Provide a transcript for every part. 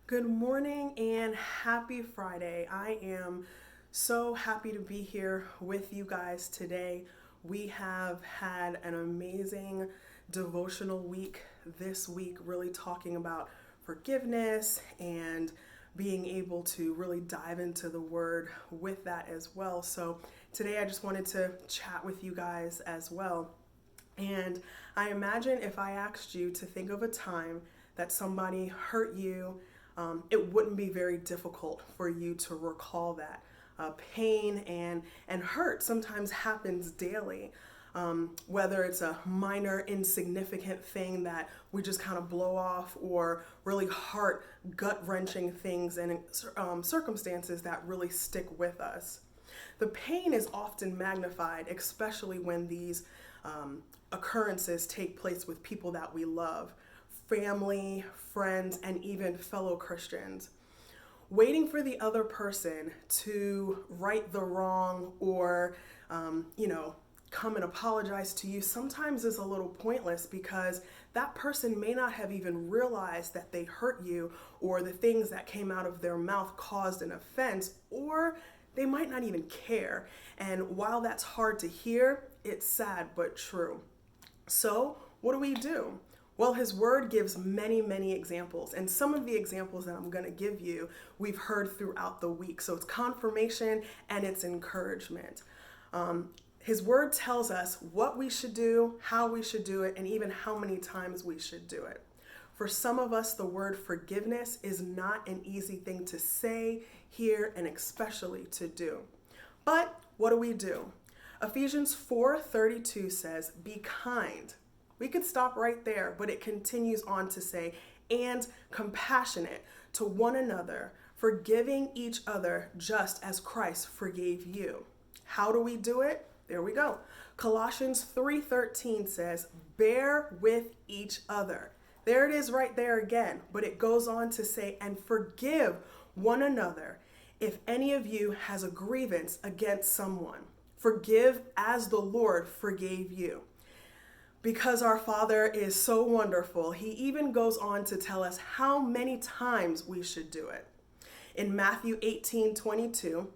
Good morning and happy Friday. I am so happy to be here with you guys today. We have had an amazing devotional week this week, really talking about forgiveness and being able to really dive into the word with that as well. So today I just wanted to chat with you guys as well. And I imagine if I asked you to think of a time that somebody hurt you, it wouldn't be very difficult for you to recall that. Pain and hurt sometimes happens daily. Whether it's a minor, insignificant thing that we just kind of blow off, or really heart, gut wrenching things and circumstances that really stick with us. The pain is often magnified, especially when these occurrences take place with people that we love, family, friends, and even fellow Christians. Waiting for the other person to right the wrong or, come and apologize to you sometimes is a little pointless, because that person may not have even realized that they hurt you, or the things that came out of their mouth caused an offense, or they might not even care. And while that's hard to hear, it's sad but true. So what do we do? Well, his word gives many, many examples. And some of the examples that I'm going to give you, we've heard throughout the week. So it's confirmation and it's encouragement. His word tells us what we should do, how we should do it, and even how many times we should do it. For some of us, the word forgiveness is not an easy thing to say, hear, and especially to do. But what do? Ephesians 4:32 says, "Be kind." We could stop right there, but it continues on to say, "and compassionate to one another, forgiving each other just as Christ forgave you." How do we do it? There we go. Colossians 3:13 says, "Bear with each other." There it is right there again, but it goes on to say, "and forgive one another if any of you has a grievance against someone. Forgive as the Lord forgave you." Because our Father is so wonderful, he even goes on to tell us how many times we should do it. In Matthew 18:22,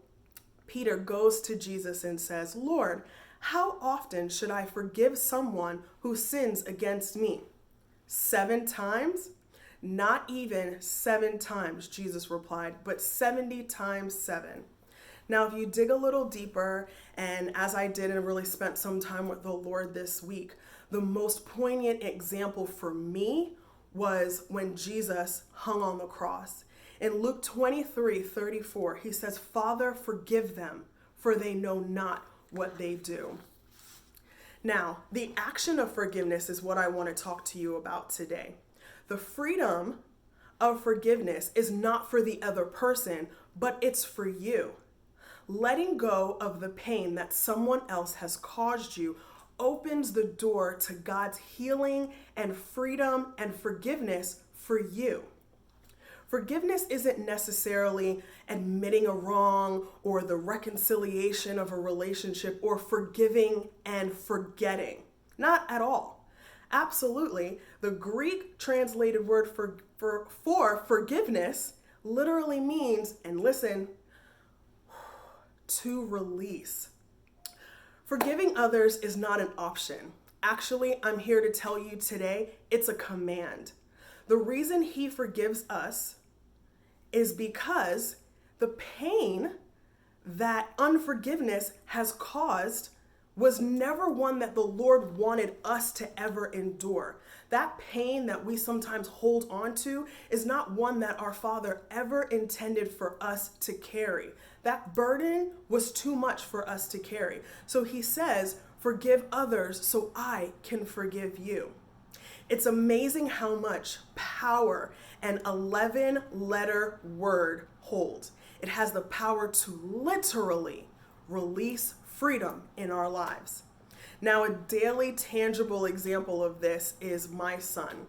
Peter goes to Jesus and says, "Lord, how often should I forgive someone who sins against me? 7 times? Not even 7 times, Jesus replied, but 70 times 7. Now, if you dig a little deeper, and as I did and really spent some time with the Lord this week, the most poignant example for me was when Jesus hung on the cross. In Luke 23:34, he says, "Father, forgive them, for they know not what they do." Now, the action of forgiveness is what I want to talk to you about today. The freedom of forgiveness is not for the other person, but it's for you. Letting go of the pain that someone else has caused you opens the door to God's healing and freedom and forgiveness for you. Forgiveness isn't necessarily admitting a wrong or the reconciliation of a relationship or forgiving and forgetting. Not at all. Absolutely, the Greek translated word for forgiveness literally means, and listen, to release. Forgiving others is not an option. Actually, I'm here to tell you today, it's a command. The reason he forgives us is because the pain that unforgiveness has caused was never one that the Lord wanted us to ever endure. That pain that we sometimes hold on to is not one that our Father ever intended for us to carry. That burden was too much for us to carry. So he says, "Forgive others so I can forgive you." It's amazing how much power an 11-letter word holds. It has the power to literally release freedom in our lives. Now, a daily tangible example of this is my son.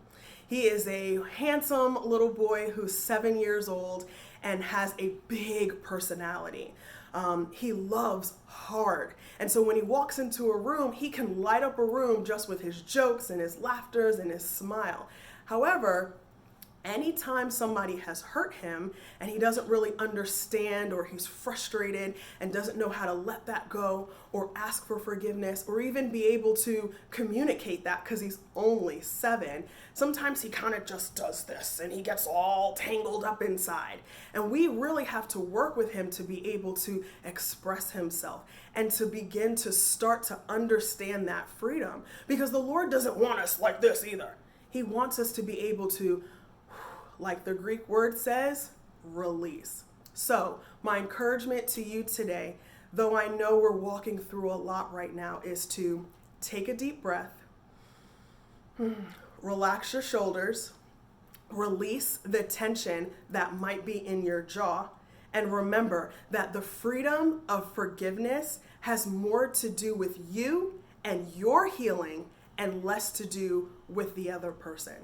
He is a handsome little boy who's 7 years old and has a big personality. He loves hard. And so when he walks into a room, he can light up a room just with his jokes and his laughters and his smile. However, anytime somebody has hurt him and he doesn't really understand, or he's frustrated and doesn't know how to let that go or ask for forgiveness or even be able to communicate that because he's only 7, sometimes he kind of just does this and he gets all tangled up inside. And we really have to work with him to be able to express himself and to begin to start to understand that freedom, because the Lord doesn't want us like this either. He wants us to be able to, like the Greek word says, release. So my encouragement to you today, though I know we're walking through a lot right now, is to take a deep breath, relax your shoulders, release the tension that might be in your jaw, and remember that the freedom of forgiveness has more to do with you and your healing and less to do with the other person.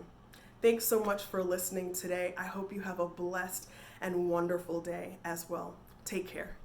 Thanks so much for listening today. I hope you have a blessed and wonderful day as well. Take care.